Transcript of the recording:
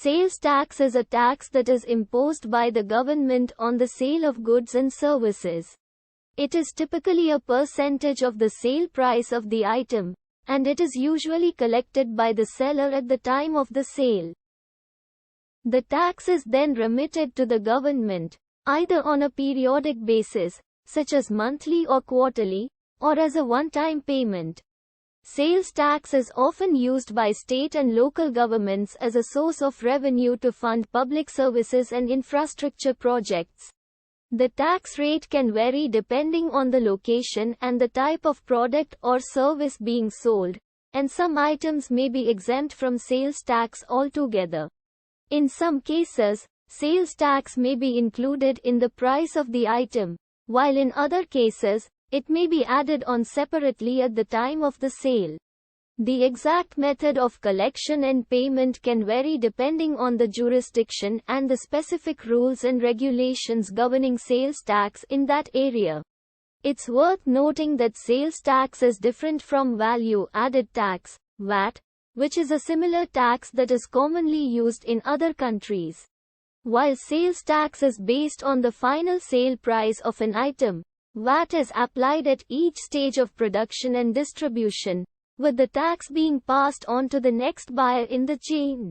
Sales tax is a tax that is imposed by the government on the sale of goods and services. It is typically a percentage of the sale price of the item, and it is usually collected by the seller at the time of the sale. The tax is then remitted to the government, either on a periodic basis, such as monthly or quarterly, or as a one-time payment. Sales tax is often used by state and local governments as a source of revenue to fund public services and infrastructure projects. The tax rate can vary depending on the location and the type of product or service being sold, and some items may be exempt from sales tax altogether. In some cases, sales tax may be included in the price of the item, while in other cases, it may be added on separately at the time of the sale. The exact method of collection and payment can vary depending on the jurisdiction and the specific rules and regulations governing sales tax in that area. It's worth noting that sales tax is different from value-added tax, VAT, which is a similar tax that is commonly used in other countries. While sales tax is based on the final sale price of an item, VAT is applied at each stage of production and distribution, with the tax being passed on to the next buyer in the chain.